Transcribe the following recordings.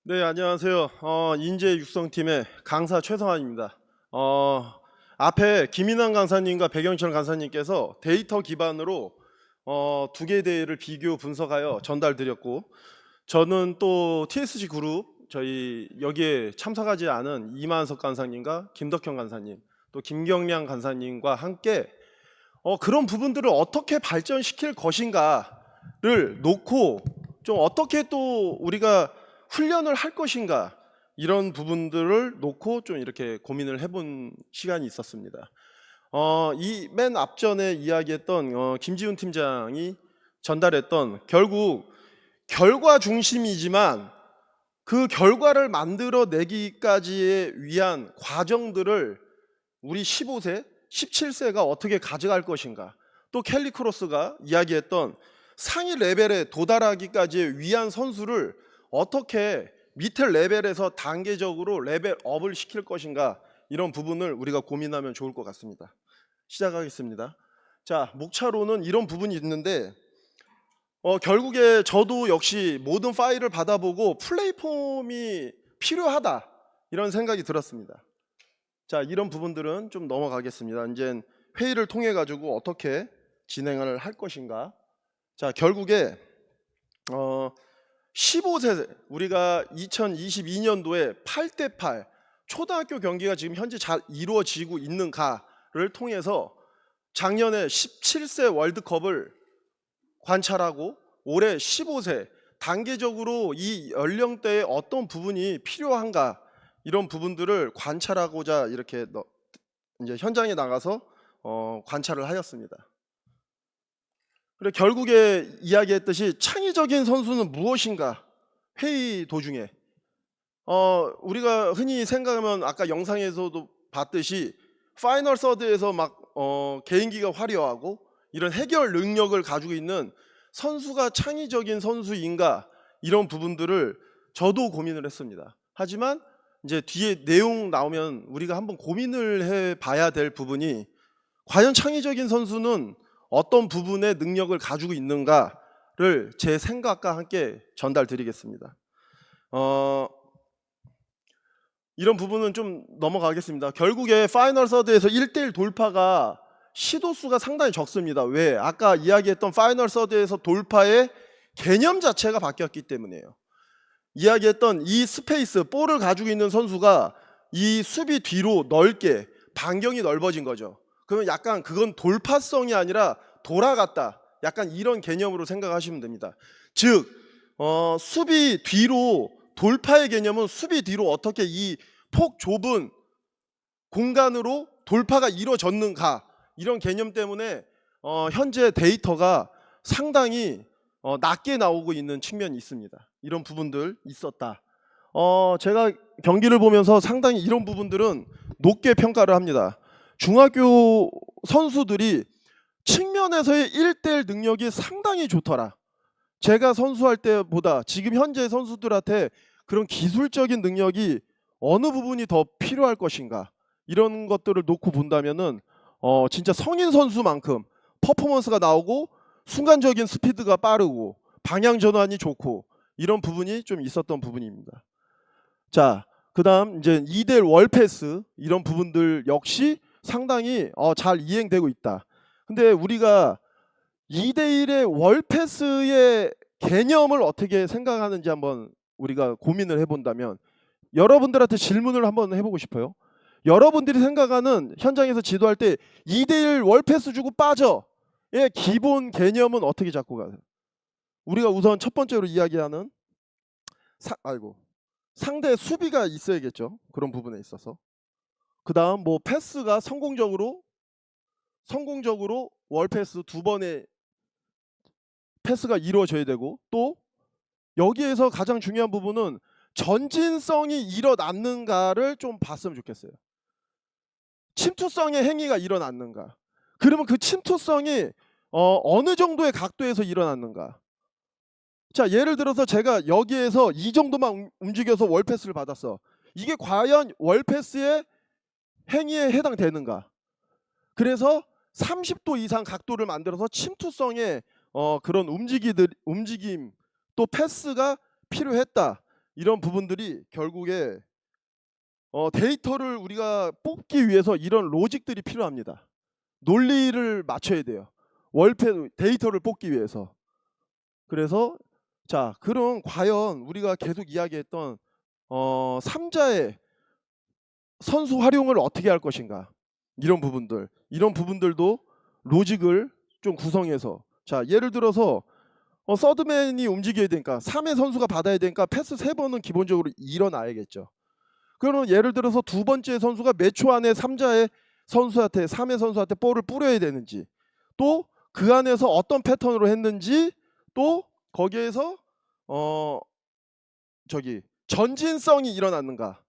네, 안녕하세요. 인재 육성팀의 강사 최성환입니다. 앞에 김인환 강사님과 백영철 강사님께서 데이터 기반으로 두 개의 대회를 비교 분석하여 전달드렸고, 저는 또 TSG 그룹 저희 여기에 참석하지 않은 이만석 강사님과 김덕현 강사님, 또 김경량 강사님과 함께 그런 부분들을 어떻게 발전시킬 것인가를 놓고 좀 어떻게 또 우리가 훈련을 할 것인가, 이런 부분들을 놓고 좀 이렇게 고민을 해본 시간이 있었습니다. 이 맨 앞전에 이야기했던 김지훈 팀장이 전달했던, 결국 결과 중심이지만 그 결과를 만들어내기까지에 위한 과정들을 우리 15세, 17세가 어떻게 가져갈 것인가, 또 켈리 크로스가 이야기했던 상위 레벨에 도달하기까지 위한 선수를 어떻게 밑에 레벨에서 단계적으로 레벨업을 시킬 것인가, 이런 부분을 우리가 고민하면 좋을 것 같습니다. 시작하겠습니다. 자, 목차로는 이런 부분이 있는데, 결국에 저도 역시 모든 파일을 받아보고 플레이폼이 필요하다, 이런 생각이 들었습니다. 자, 이런 부분들은 좀 넘어가겠습니다. 이제 회의를 통해 가지고 어떻게 진행을 할 것인가. 자, 결국에 15세, 우리가 2022년도에 8대8 초등학교 경기가 지금 현재 잘 이루어지고 있는가를 통해서 작년에 17세 월드컵을 관찰하고 올해 15세 단계적으로 이 연령대에 어떤 부분이 필요한가, 이런 부분들을 관찰하고자 이렇게 이제 현장에 나가서 관찰을 하였습니다. 그리고 결국에 이야기했듯이 창의적인 선수는 무엇인가, 회의 도중에 우리가 흔히 생각하면 아까 영상에서도 봤듯이 파이널 서드에서 막 개인기가 화려하고 이런 해결 능력을 가지고 있는 선수가 창의적인 선수인가, 이런 부분들을 저도 고민을 했습니다. 하지만 이제 뒤에 내용 나오면 우리가 한번 고민을 해봐야 될 부분이, 과연 창의적인 선수는 어떤 부분의 능력을 가지고 있는가를 제 생각과 함께 전달드리겠습니다. 이런 부분은 좀 넘어가겠습니다. 결국에 파이널 서드에서 1대1 돌파가 시도수가 상당히 적습니다. 왜? 아까 이야기했던 파이널 서드에서 돌파의 개념 자체가 바뀌었기 때문이에요. 이야기했던 이 스페이스, 볼을 가지고 있는 선수가 이 수비 뒤로 넓게 반경이 넓어진 거죠. 그러면 약간 그건 돌파성이 아니라 돌아갔다, 약간 이런 개념으로 생각하시면 됩니다. 즉 수비 뒤로 돌파의 개념은 수비 뒤로 어떻게 이 폭 좁은 공간으로 돌파가 이루어졌는가, 이런 개념 때문에 현재 데이터가 상당히 낮게 나오고 있는 측면이 있습니다. 이런 부분들 있었다. 제가 경기를 보면서 상당히 이런 부분들은 높게 평가를 합니다. 중학교 선수들이 측면에서의 1대1 능력이 상당히 좋더라. 제가 선수할 때보다 지금 현재 선수들한테 그런 기술적인 능력이 어느 부분이 더 필요할 것인가, 이런 것들을 놓고 본다면은 진짜 성인 선수만큼 퍼포먼스가 나오고 순간적인 스피드가 빠르고 방향 전환이 좋고, 이런 부분이 좀 있었던 부분입니다. 자, 그다음 이제 2대1 월패스, 이런 부분들 역시 상당히 잘 이행되고 있다. 근데 우리가 2대1의 월패스의 개념을 어떻게 생각하는지 한번 우리가 고민을 해본다면, 여러분들한테 질문을 한번 해보고 싶어요. 여러분들이 생각하는, 현장에서 지도할 때 2대1 월패스 주고 빠져의 기본 개념은 어떻게 잡고 가세요? 우리가 우선 첫 번째로 이야기하는 상대 수비가 있어야겠죠. 그런 부분에 있어서. 그 다음 뭐 패스가 성공적으로 월패스 2번의 패스가 이루어져야 되고, 또 여기에서 가장 중요한 부분은 전진성이 일어났는가를 좀 봤으면 좋겠어요. 침투성의 행위가 일어났는가, 그러면 그 침투성이 어느 정도의 각도에서 일어났는가. 자, 예를 들어서 제가 여기에서 이 정도만 움직여서 월패스를 받았어. 이게 과연 월패스의 행위에 해당되는가. 그래서 30도 이상 각도를 만들어서 침투성의 그런 움직임, 또 패스가 필요했다. 이런 부분들이 결국에 데이터를 우리가 뽑기 위해서 이런 로직들이 필요합니다. 논리를 맞춰야 돼요. 월패 데이터를 뽑기 위해서. 그래서 자, 그럼 과연 우리가 계속 이야기했던 3자의 선수 활용을 어떻게 할 것인가? 이런 부분들도 로직을 좀 구성해서, 자, 예를 들어서 서드맨이 움직여야 되니까 3의 선수가 받아야 되니까 패스 3번은 기본적으로 일어나야겠죠. 그러면 예를 들어서 두 번째 선수가 몇 초 안에 3자의 선수한테 3의 선수한테 볼을 뿌려야 되는지, 또 그 안에서 어떤 패턴으로 했는지, 또 거기에서 전진성이 일어났는가,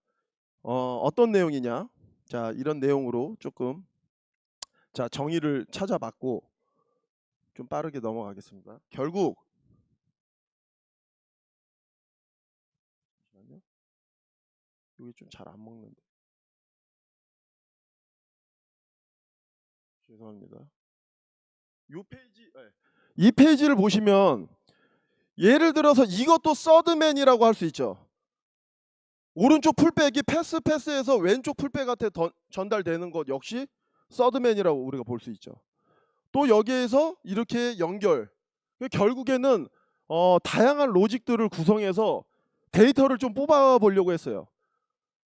어떤 내용이냐, 자, 이런 내용으로 조금 자 정의를 찾아봤고 좀 빠르게 넘어가겠습니다. 결국 여기 좀 잘 안 먹는데 죄송합니다. 이 페이지를 보시면 예를 들어서 이것도 서드맨이라고 할 수 있죠. 오른쪽 풀백이 패스에서 왼쪽 풀백한테 전달되는 것 역시 서드맨이라고 우리가 볼 수 있죠. 또 여기에서 이렇게 연결, 결국에는 다양한 로직들을 구성해서 데이터를 좀 뽑아 보려고 했어요.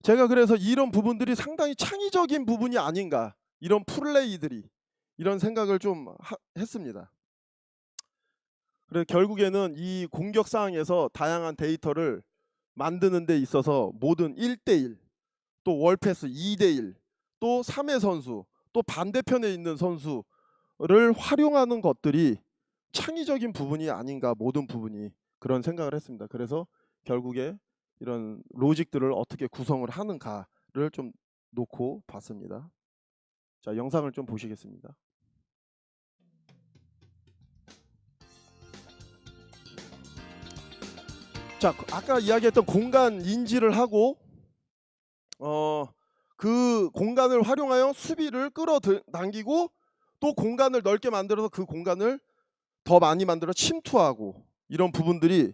제가 그래서 이런 부분들이 상당히 창의적인 부분이 아닌가, 이런 플레이들이, 이런 생각을 좀 했습니다. 그래서 결국에는 이 공격 상황에서 다양한 데이터를 만드는 데 있어서 모든 1대1, 또 월패스 2대1, 또 3의 선수, 또 반대편에 있는 선수를 활용하는 것들이 창의적인 부분이 아닌가, 모든 부분이, 그런 생각을 했습니다. 그래서 결국에 이런 로직들을 어떻게 구성을 하는가를 좀 놓고 봤습니다. 자, 영상을 좀 보시겠습니다. 자, 아까 이야기했던 공간 인지를 하고 그 공간을 활용하여 수비를 끌어당기고, 또 공간을 넓게 만들어서 그 공간을 더 많이 만들어 침투하고, 이런 부분들이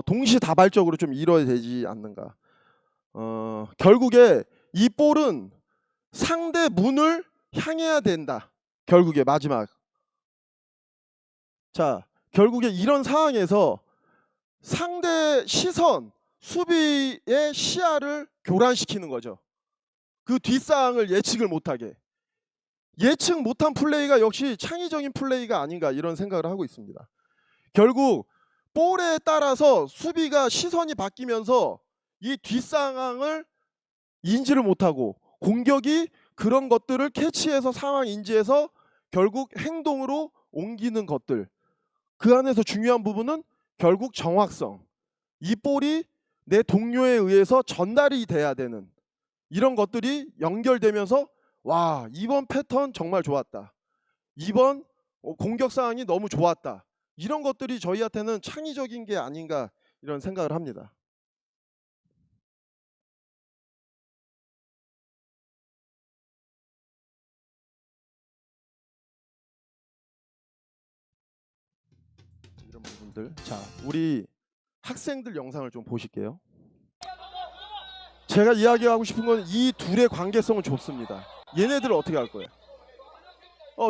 동시다발적으로 좀 이루어지지 않는가. 결국에 이 볼은 상대 문을 향해야 된다. 결국에 마지막. 자, 결국에 이런 상황에서 상대 시선, 수비의 시야를 교란시키는 거죠. 그 뒷상황을 예측을 못하게. 예측 못한 플레이가 역시 창의적인 플레이가 아닌가, 이런 생각을 하고 있습니다. 결국 볼에 따라서 수비가 시선이 바뀌면서 이 뒷상황을 인지를 못하고, 공격이 그런 것들을 캐치해서 상황 인지해서 결국 행동으로 옮기는 것들, 그 안에서 중요한 부분은 결국 정확성, 이 볼이 내 동료에 의해서 전달이 돼야 되는, 이런 것들이 연결되면서 와, 이번 패턴 정말 좋았다, 이번 공격 상황이 너무 좋았다, 이런 것들이 저희한테는 창의적인 게 아닌가, 이런 생각을 합니다. 이런 부분들. 자, 우리 학생들 영상을 좀 보실게요. 제가 이야기하고 싶은 건 이 둘의 관계성은 좋습니다. 얘네들 어떻게 할 거예요?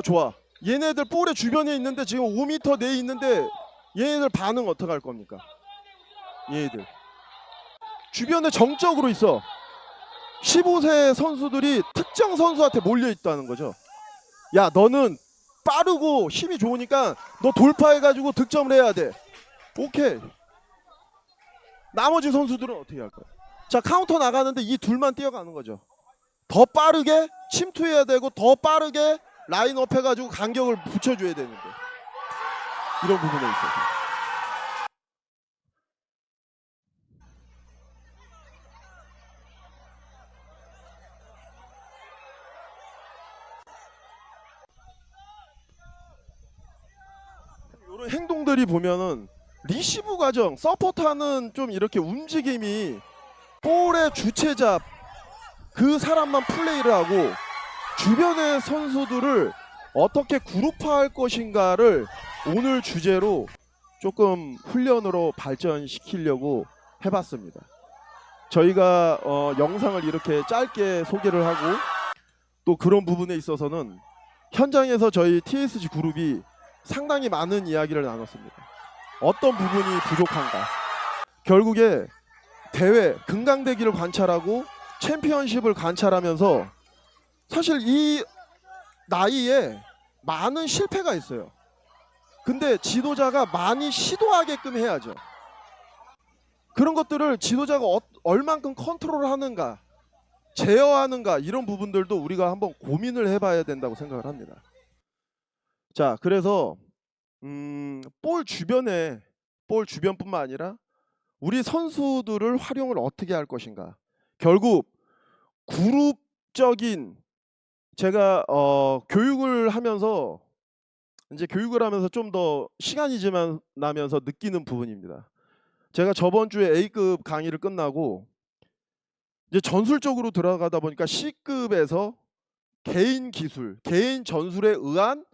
좋아. 얘네들 볼의 주변에 있는데 지금 5m 내에 있는데 얘네들 반응 어떻게 할 겁니까? 얘네들 주변에 정적으로 있어. 15세 선수들이 특정 선수한테 몰려 있다는 거죠. 야, 너는 빠르고 힘이 좋으니까 너 돌파해가지고 득점을 해야 돼. 오케이. 나머지 선수들은 어떻게 할 거야? 자, 카운터 나가는데 이 둘만 뛰어가는 거죠. 더 빠르게 침투해야 되고, 더 빠르게 라인업 해가지고 간격을 붙여줘야 되는데, 이런 부분에 있어서. 이런 행동들이 보면은 리시브 과정, 서포트하는 좀 이렇게 움직임이 볼의 주체자 그 사람만 플레이를 하고, 주변의 선수들을 어떻게 그룹화할 것인가를 오늘 주제로 조금 훈련으로 발전시키려고 해봤습니다. 저희가 영상을 이렇게 짧게 소개를 하고 또 그런 부분에 있어서는 현장에서 저희 TSG 그룹이 상당히 많은 이야기를 나눴습니다. 어떤 부분이 부족한가. 결국에 대회 금강대기를 관찰하고 챔피언십을 관찰하면서 사실 이 나이에 많은 실패가 있어요. 근데 지도자가 많이 시도하게끔 해야죠. 그런 것들을 지도자가 얼만큼 컨트롤하는가, 제어하는가, 이런 부분들도 우리가 한번 고민을 해봐야 된다고 생각을 합니다. 자, 그래서 볼 주변뿐만 아니라 우리 선수들을 활용을 어떻게 할 것인가. 결국 그룹적인, 제가 교육을 하면서 좀 더 시간이 지나면서 느끼는 부분입니다. 제가 저번 주에 A급 강의를 끝나고 이제 전술적으로 들어가다 보니까 C급에서 개인 기술, 개인 전술에 의한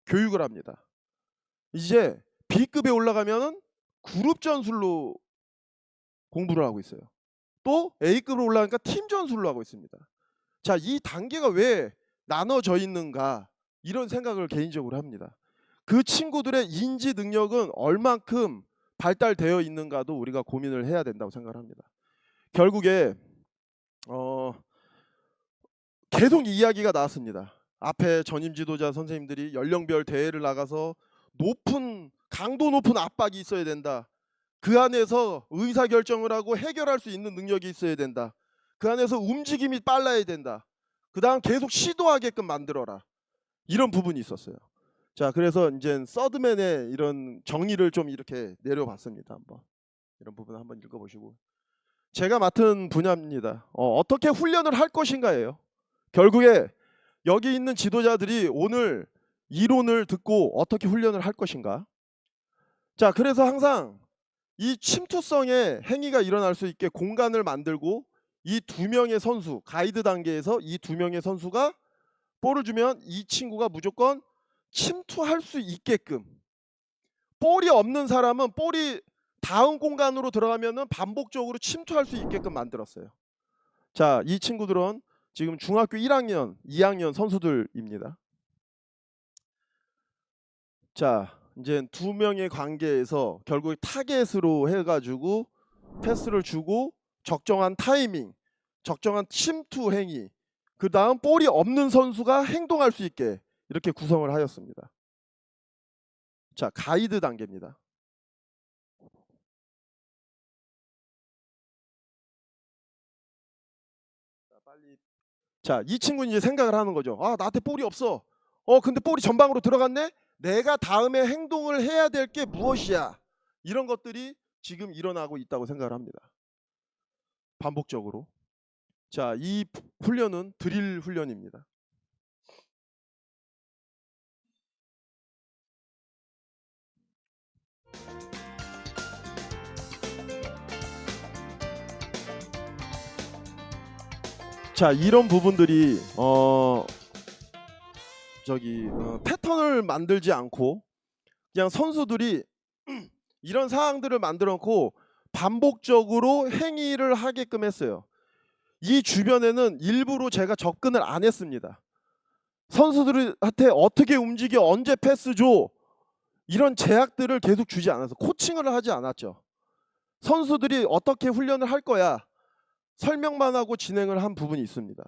교육을 합니다. 이제 B급에 올라가면은 그룹 전술로 공부를 하고 있어요. 또 A급으로 올라가니까 팀 전술로 하고 있습니다. 자, 이 단계가 왜 나눠져 있는가, 이런 생각을 개인적으로 합니다. 그 친구들의 인지 능력은 얼만큼 발달되어 있는가도 우리가 고민을 해야 된다고 생각을 합니다. 결국에 계속 이야기가 나왔습니다. 앞에 전임 지도자 선생님들이 연령별 대회를 나가서 강도 높은 압박이 있어야 된다. 그 안에서 의사결정을 하고 해결할 수 있는 능력이 있어야 된다. 그 안에서 움직임이 빨라야 된다. 그 다음 계속 시도하게끔 만들어라. 이런 부분이 있었어요. 자, 그래서 이제 서드맨의 이런 정의를 좀 이렇게 내려봤습니다. 한번 이런 부분 한번 읽어보시고, 제가 맡은 분야입니다. 어떻게 훈련을 할 것인가예요. 결국에 여기 있는 지도자들이 오늘 이론을 듣고 어떻게 훈련을 할 것인가. 자, 그래서 항상 이 침투성의 행위가 일어날 수 있게 공간을 만들고, 이 두 명의 선수, 가이드 단계에서 이 두 명의 선수가 볼을 주면 이 친구가 무조건 침투할 수 있게끔, 볼이 없는 사람은 볼이 다음 공간으로 들어가면은 반복적으로 침투할 수 있게끔 만들었어요. 자, 이 친구들은 지금 중학교 1학년, 2학년 선수들입니다. 자, 이제 두 명의 관계에서 결국 타겟으로 해가지고 패스를 주고 적정한 타이밍, 적정한 침투 행위, 그 다음 볼이 없는 선수가 행동할 수 있게 이렇게 구성을 하였습니다. 자, 가이드 단계입니다. 자, 이 친구는 이제 생각을 하는 거죠. 아, 나한테 볼이 없어. 근데 볼이 전방으로 들어갔네? 내가 다음에 행동을 해야 될 게 무엇이야? 이런 것들이 지금 일어나고 있다고 생각을 합니다. 반복적으로. 자, 이 훈련은 드릴 훈련입니다. 자, 이런 부분들이 패턴을 만들지 않고 그냥 선수들이 이런 상황들을 만들어 놓고 반복적으로 행위를 하게끔 했어요. 이 주변에는 일부러 제가 접근을 안 했습니다. 선수들한테 어떻게 움직여, 언제 패스 줘, 이런 제약들을 계속 주지 않아서 코칭을 하지 않았죠. 선수들이 어떻게 훈련을 할 거야 설명만 하고 진행을 한 부분이 있습니다.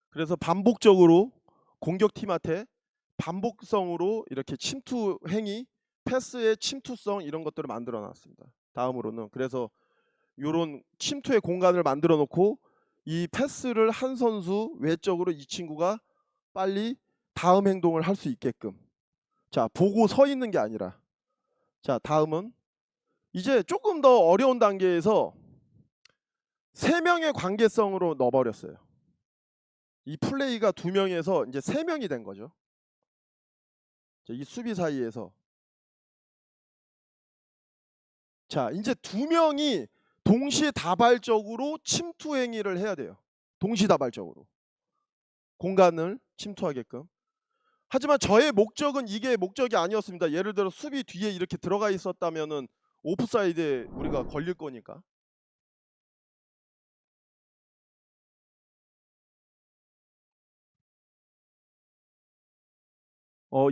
그래서 반복적으로 공격팀한테 반복성으로 이렇게 침투 행위, 패스의 침투성, 이런 것들을 만들어 놨습니다. 다음으로는 그래서 이런 침투의 공간을 만들어 놓고 이 패스를 한 선수 외적으로 이 친구가 빨리 다음 행동을 할 수 있게끔, 자, 보고 서 있는 게 아니라. 자, 다음은 이제 조금 더 어려운 단계에서 세 명의 관계성으로 넣어버렸어요. 이 플레이가 두 명에서 이제 세 명이 된 거죠. 이 수비 사이에서. 자, 이제 두 명이 동시다발적으로 침투 행위를 해야 돼요. 동시다발적으로 공간을 침투하게끔. 하지만 저의 목적은 이게 목적이 아니었습니다. 예를 들어 수비 뒤에 이렇게 들어가 있었다면은 오프사이드에 우리가 걸릴 거니까.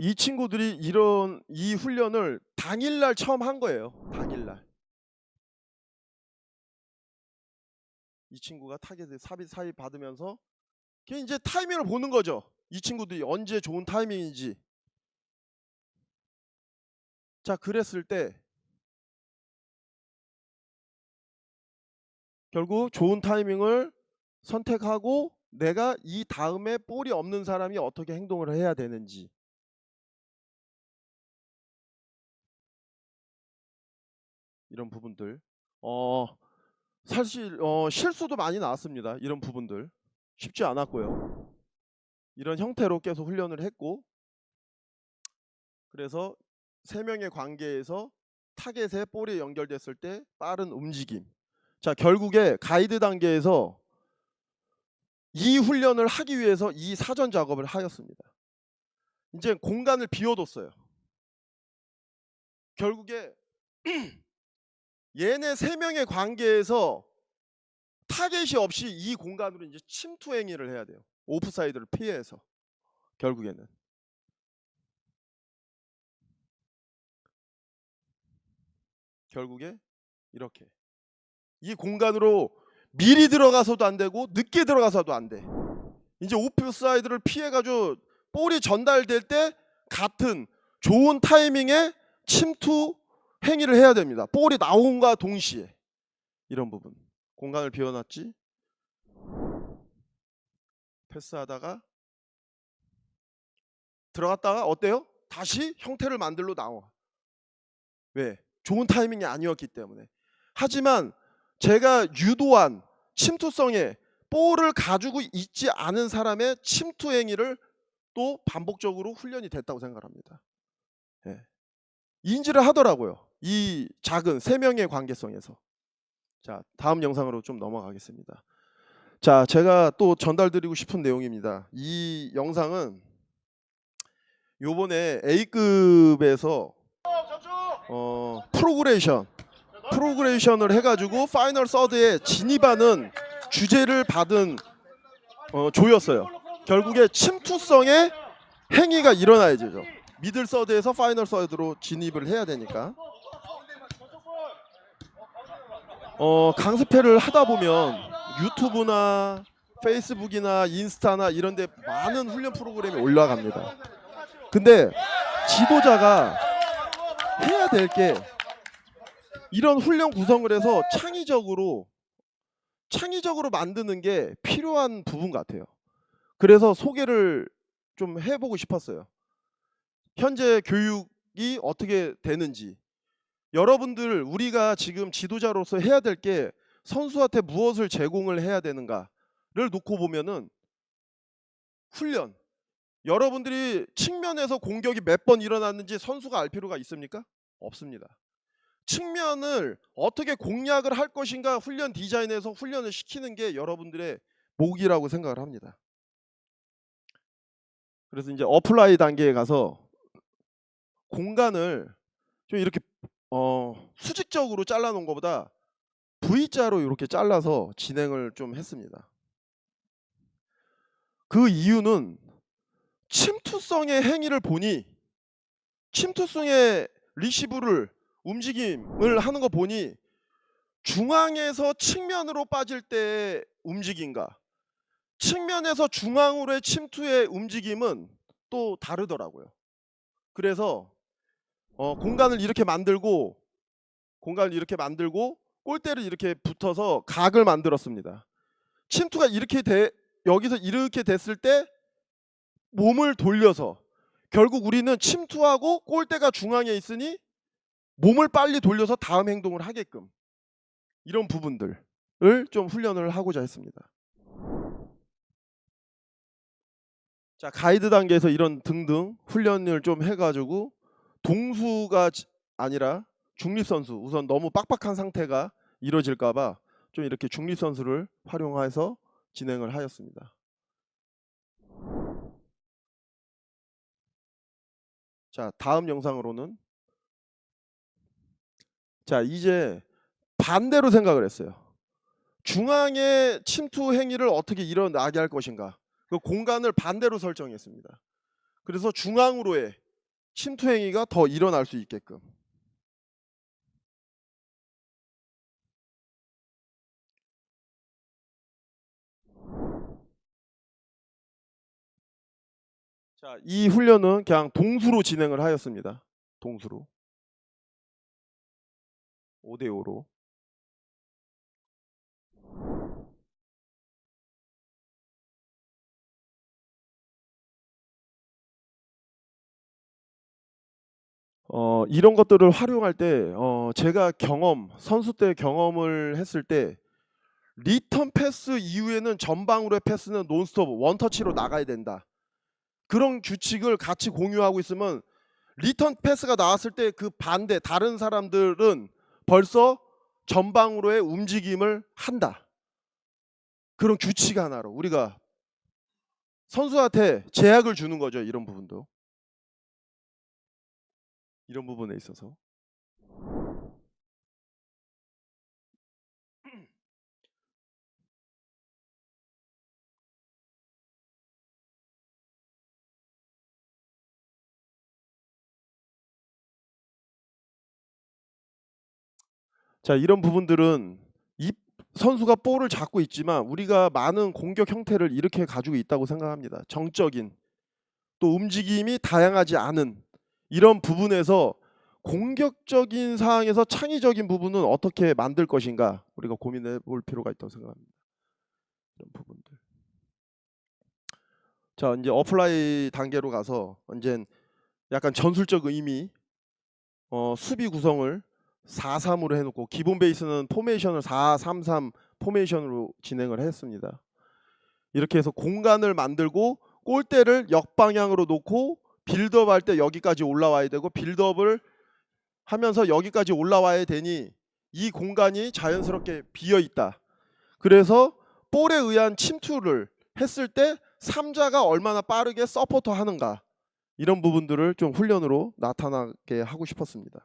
이 친구들이 이 훈련을 당일날 처음 한 거예요. 당일날. 이 친구가 타겟에 사이 받으면서 걔 이제 타이밍을 보는 거죠. 이 친구들이 언제 좋은 타이밍인지. 자, 그랬을 때 결국 좋은 타이밍을 선택하고 내가 이 다음에 볼이 없는 사람이 어떻게 행동을 해야 되는지. 이런 부분들. 어, 사실 실수도 많이 나왔습니다. 이런 부분들. 쉽지 않았고요. 이런 형태로 계속 훈련을 했고, 그래서 세 명의 관계에서 타겟에 볼이 연결됐을 때 빠른 움직임. 자, 결국에 가이드 단계에서 이 훈련을 하기 위해서 이 사전 작업을 하였습니다. 이제 공간을 비워뒀어요. 결국에 얘네 세 명의 관계에서 타겟이 없이 이 공간으로 이제 침투 행위를 해야 돼요. 오프사이드를 피해서. 결국에는 결국에 이렇게 이 공간으로 미리 들어가서도 안 되고 늦게 들어가서도 안 돼. 이제 오프사이드를 피해가지고 볼이 전달될 때 같은 좋은 타이밍에 침투 행위를 해야 됩니다. 볼이 나온과 동시에. 이런 부분. 공간을 비워놨지. 패스하다가 들어갔다가 어때요? 다시 형태를 만들러 나와. 왜? 좋은 타이밍이 아니었기 때문에. 하지만 제가 유도한 침투성에 볼을 가지고 있지 않은 사람의 침투 행위를 또 반복적으로 훈련이 됐다고 생각합니다. 예. 인지를 하더라고요. 이 작은 세 명의 관계성에서. 자, 다음 영상으로 좀 넘어가겠습니다. 자, 제가 또 전달드리고 싶은 내용입니다. 이 영상은 요번에 A급에서 프로그레이션을 해가지고 파이널 서드에 진입하는 주제를 받은 조였어요. 결국에 침투성의 행위가 일어나야 되죠. 미들 서드에서 파이널 서드로 진입을 해야 되니까. 강습회를 하다 보면 유튜브나 페이스북이나 인스타나 이런데 많은 훈련 프로그램이 올라갑니다. 근데 지도자가 해야 될 게 이런 훈련 구성을 해서 창의적으로 만드는 게 필요한 부분 같아요. 그래서 소개를 좀 해보고 싶었어요. 현재 교육이 어떻게 되는지. 여러분들 우리가 지금 지도자로서 해야 될 게 선수한테 무엇을 제공을 해야 되는가를 놓고 보면은 훈련. 여러분들이 측면에서 공격이 몇 번 일어났는지 선수가 알 필요가 있습니까? 없습니다. 측면을 어떻게 공략을 할 것인가 훈련 디자인에서 훈련을 시키는 게 여러분들의 목이라고 생각을 합니다. 그래서 이제 어플라이 단계에 가서 공간을 좀 이렇게 수직적으로 잘라 놓은 것보다 V자로 이렇게 잘라서 진행을 좀 했습니다. 그 이유는 침투성의 행위를 보니 침투성의 리시브를 움직임을 하는 거 보니 중앙에서 측면으로 빠질 때의 움직임과 측면에서 중앙으로의 침투의 움직임은 또 다르더라고요. 그래서 공간을 이렇게 만들고 골대를 이렇게 붙어서 각을 만들었습니다. 침투가 여기서 이렇게 됐을 때 몸을 돌려서 결국 우리는 침투하고 골대가 중앙에 있으니 몸을 빨리 돌려서 다음 행동을 하게끔 이런 부분들을 좀 훈련을 하고자 했습니다. 자, 가이드 단계에서 이런 등등 훈련을 좀 해가지고 동수가 아니라 중립선수, 우선 너무 빡빡한 상태가 이루어질까봐 좀 이렇게 중립선수를 활용해서 진행을 하였습니다. 자, 다음 영상으로는 자, 이제 반대로 생각을 했어요. 중앙의 침투 행위를 어떻게 일어나게 할 것인가. 그 공간을 반대로 설정했습니다. 그래서 중앙으로의 침투 행위가 더 일어날 수 있게끔. 자, 이 훈련은 그냥 동수로 진행을 하였습니다. 동수로. 5대 5로. 이런 것들을 활용할 때 제가 선수 때 경험을 했을 때 리턴 패스 이후에는 전방으로의 패스는 논스톱 원터치로 나가야 된다. 그런 규칙을 같이 공유하고 있으면 리턴 패스가 나왔을 때 그 반대 다른 사람들은 벌써 전방으로의 움직임을 한다. 그런 규칙 하나로 우리가 선수한테 제약을 주는 거죠. 이런 부분도. 이런 부분에 있어서. 자, 이런 부분들은 이 선수가 볼을 잡고 있지만 우리가 많은 공격 형태를 이렇게 가지고 있다고 생각합니다. 정적인 또 움직임이 다양하지 않은 이런 부분에서 공격적인 상황에서 창의적인 부분은 어떻게 만들 것인가 우리가 고민해 볼 필요가 있다고 생각합니다. 이런 부분들. 자, 이제 어플라이 단계로 가서 이제 약간 전술적 의미 수비 구성을 4-3으로 해놓고 기본 베이스는 포메이션을 4-3-3 포메이션으로 진행을 했습니다. 이렇게 해서 공간을 만들고 골대를 역방향으로 놓고 빌드업 할 때 여기까지 올라와야 되고 빌드업을 하면서 여기까지 올라와야 되니 이 공간이 자연스럽게 비어 있다. 그래서 볼에 의한 침투를 했을 때 3자가 얼마나 빠르게 서포터 하는가 이런 부분들을 좀 훈련으로 나타나게 하고 싶었습니다.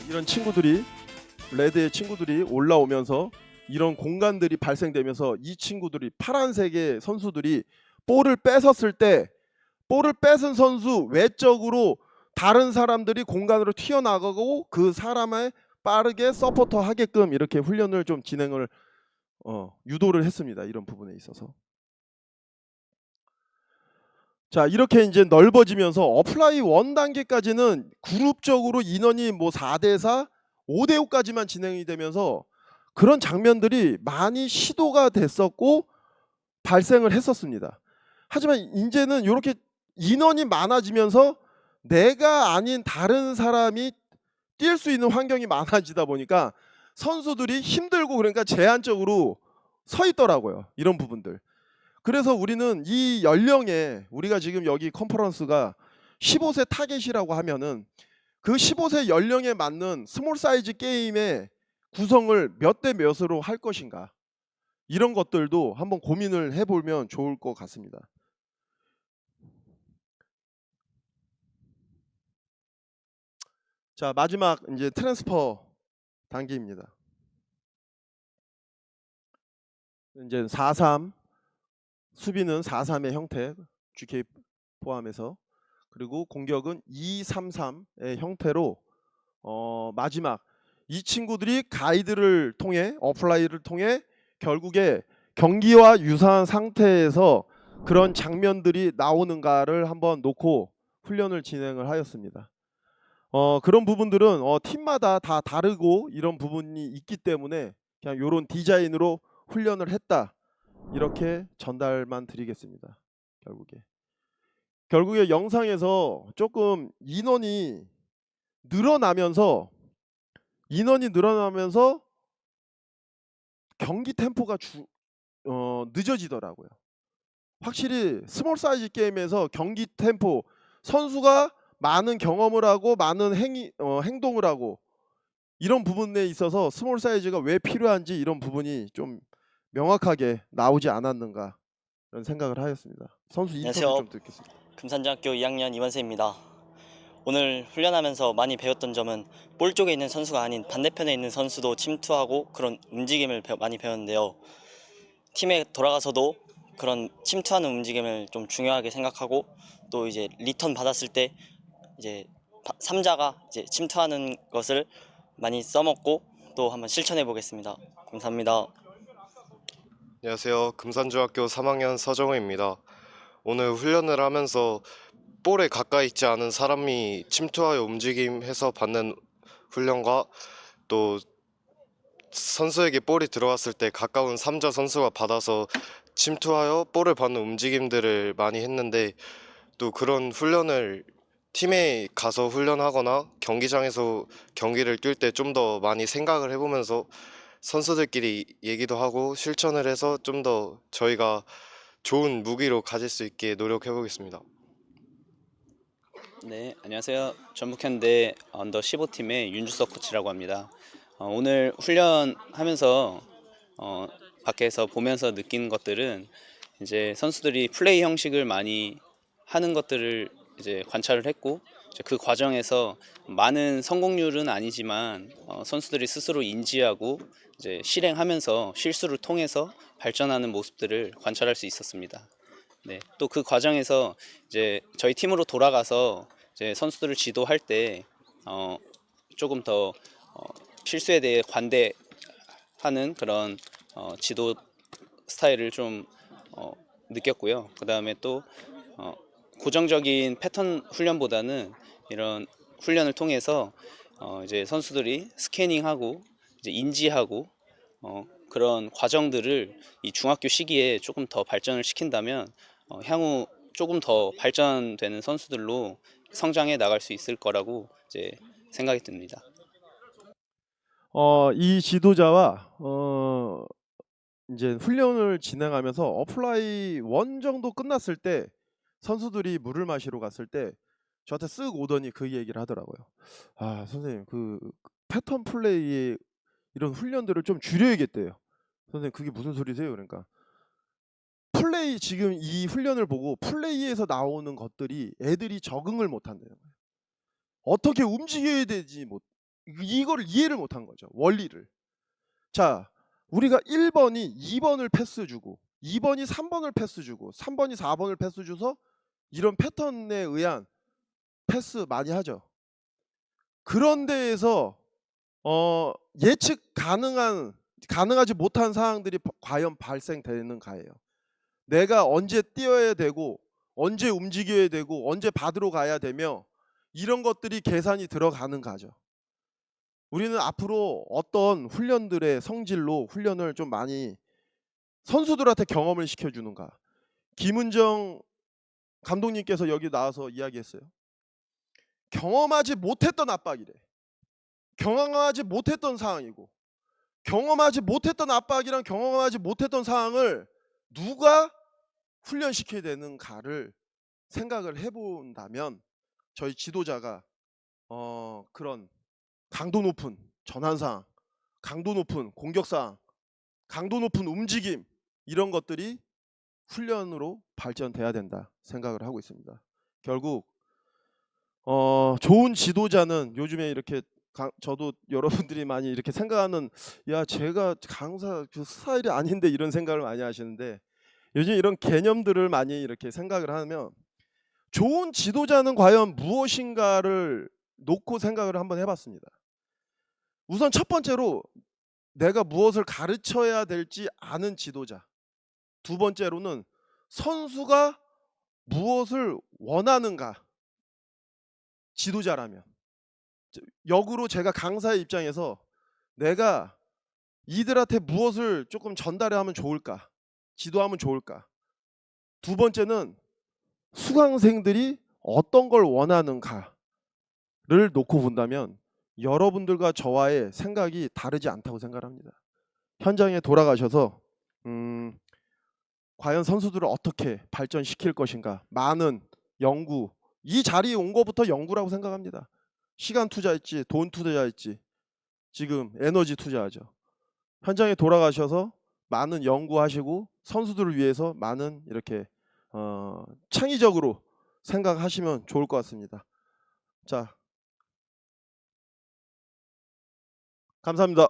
이런 친구들이 레드의 친구들이 올라오면서 이런 공간들이 발생되면서 이 친구들이 파란색의 선수들이 볼을 뺏었을 때 볼을 뺏은 선수 외적으로 다른 사람들이 공간으로 튀어나가고 그 사람을 빠르게 서포터 하게끔 이렇게 훈련을 좀 진행을 유도를 했습니다. 이런 부분에 있어서. 자, 이렇게 이제 넓어지면서 어플라이 1 단계까지는 그룹적으로 인원이 뭐 4대 4, 5대 5까지만 진행이 되면서 그런 장면들이 많이 시도가 됐었고 발생을 했었습니다. 하지만 이제는 이렇게 인원이 많아지면서 내가 아닌 다른 사람이 뛸 수 있는 환경이 많아지다 보니까 선수들이 힘들고 그러니까 제한적으로 서 있더라고요. 이런 부분들. 그래서 우리는 이 연령에 우리가 지금 여기 컨퍼런스가 15세 타겟이라고 하면은 그 15세 연령에 맞는 스몰 사이즈 게임의 구성을 몇 대 몇으로 할 것인가 이런 것들도 한번 고민을 해보면 좋을 것 같습니다. 자, 마지막 이제 트랜스퍼 단계입니다. 이제 4-3 수비는 4-3의 형태 GK 포함해서 그리고 공격은 2-3-3의 형태로 마지막 이 친구들이 가이드를 통해 어플라이를 통해 결국에 경기와 유사한 상태에서 그런 장면들이 나오는가를 한번 놓고 훈련을 진행을 하였습니다. 그런 부분들은 팀마다 다 다르고 이런 부분이 있기 때문에 그냥 이런 디자인으로 훈련을 했다 이렇게 전달만 드리겠습니다. 결국에 영상에서 조금 인원이 늘어나면서 경기 템포가 늦어지더라고요. 확실히 스몰 사이즈 게임에서 경기 템포 선수가 많은 경험을 하고 많은 행동을 하고 이런 부분에 있어서 스몰 사이즈가 왜 필요한지 이런 부분이 좀 명확하게 나오지 않았는가 이런 생각을 하였습니다. 선수 인터뷰 안녕하세요. 좀 듣겠습니다. 금산중학교 2학년 이원세입니다. 오늘 훈련하면서 많이 배웠던 점은 볼 쪽에 있는 선수가 아닌 반대편에 있는 선수도 침투하고 그런 움직임을 많이 배웠는데요. 팀에 돌아가서도 그런 침투하는 움직임을 좀 중요하게 생각하고 또 이제 리턴 받았을 때 이제 3자가 이제 침투하는 것을 많이 써먹고 또 한번 실천해 보겠습니다. 감사합니다. 안녕하세요. 금산중학교 3학년 서정우입니다. 오늘 훈련을 하면서 볼에 가까이 있지 않은 사람이 침투하여 움직임해서 받는 훈련과 또 선수에게 볼이 들어왔을 때 가까운 3자 선수가 받아서 침투하여 볼을 받는 움직임들을 많이 했는데, 또 그런 훈련을 팀에 가서 훈련하거나 경기장에서 경기를 뛸 때 좀 더 많이 생각을 해보면서 선수들끼리 얘기도 하고 실천을 해서 좀 더 저희가 좋은 무기로 가질 수 있게 노력해 보겠습니다. 네, 안녕하세요. 전북현대 언더 15팀의 윤주석 코치라고 합니다. 오늘 훈련하면서 밖에서 보면서 느낀 것들은 이제 선수들이 플레이 형식을 많이 하는 것들을 이제 관찰을 했고, 이제 그 과정에서 많은 성공률은 아니지만 선수들이 스스로 인지하고 이제 실행하면서 실수를 통해서 발전하는 모습들을 관찰할 수 있었습니다. 네, 또 그 과정에서 이제 저희 팀으로 돌아가서 이제 선수들을 지도할 때 조금 더 실수에 대해 관대하는 그런 지도 스타일을 좀 느꼈고요. 그 다음에 또 고정적인 패턴 훈련보다는 이런 훈련을 통해서 이제 선수들이 스캐닝하고 이제 인지하고 그런 과정들을 이 중학교 시기에 조금 더 발전을 시킨다면 향후 조금 더 발전되는 선수들로 성장해 나갈 수 있을 거라고 이제 생각이 듭니다. 이 지도자와 이제 훈련을 진행하면서 어플라이 1 정도 끝났을 때 선수들이 물을 마시러 갔을 때 저한테 쓱 오더니 그 얘기를 하더라고요. 아, 선생님 그 패턴 플레이의 이런 훈련들을 좀 줄여야겠대요. 선생님 그게 무슨 소리세요? 그러니까 플레이 지금 이 훈련을 보고 플레이에서 나오는 것들이 애들이 적응을 못 한다는 거예요. 어떻게 움직여야 되지 못 이거를 이해를 못 한 거죠. 원리를. 자, 우리가 1번이 2번을 패스 주고 2번이 3번을 패스 주고 3번이 4번을 패스 줘서 이런 패턴에 의한 패스 많이 하죠. 그런 데에서 예측 가능하지 못한 상황들이 과연 발생되는가예요. 내가 언제 뛰어야 되고 언제 움직여야 되고 언제 받으러 가야 되며 이런 것들이 계산이 들어가는가죠. 우리는 앞으로 어떤 훈련들의 성질로 훈련을 좀 많이 선수들한테 경험을 시켜주는가. 김은정 감독님께서 여기 나와서 이야기했어요. 경험하지 못했던 압박이래. 경험하지 못했던 상황이고 경험하지 못했던 압박이랑 경험하지 못했던 상황을 누가 훈련시켜야 되는가를 생각을 해본다면 저희 지도자가 그런 강도 높은 전환상, 강도 높은 공격상, 강도 높은 움직임 이런 것들이 훈련으로 발전돼야 된다 생각을 하고 있습니다. 결국 좋은 지도자는 요즘에 이렇게 저도 여러분들이 많이 이렇게 생각하는 야 제가 강사 그 스타일이 아닌데 이런 생각을 많이 하시는데 요즘 이런 개념들을 많이 이렇게 생각을 하면 좋은 지도자는 과연 무엇인가를 놓고 생각을 한번 해봤습니다. 우선 첫 번째로 내가 무엇을 가르쳐야 될지 아는 지도자. 두 번째로는 선수가 무엇을 원하는가. 지도자라면. 역으로 제가 강사의 입장에서 내가 이들한테 무엇을 조금 전달을 하면 좋을까. 지도하면 좋을까. 두 번째는 수강생들이 어떤 걸 원하는가를 놓고 본다면 여러분들과 저와의 생각이 다르지 않다고 생각합니다. 현장에 돌아가셔서 과연 선수들을 어떻게 발전시킬 것인가 많은 연구 이 자리에 온 것부터 연구라고 생각합니다. 시간 투자했지 돈 투자했지 지금 에너지 투자하죠. 현장에 돌아가셔서 많은 연구하시고 선수들을 위해서 많은 이렇게 창의적으로 생각하시면 좋을 것 같습니다. 자, 감사합니다.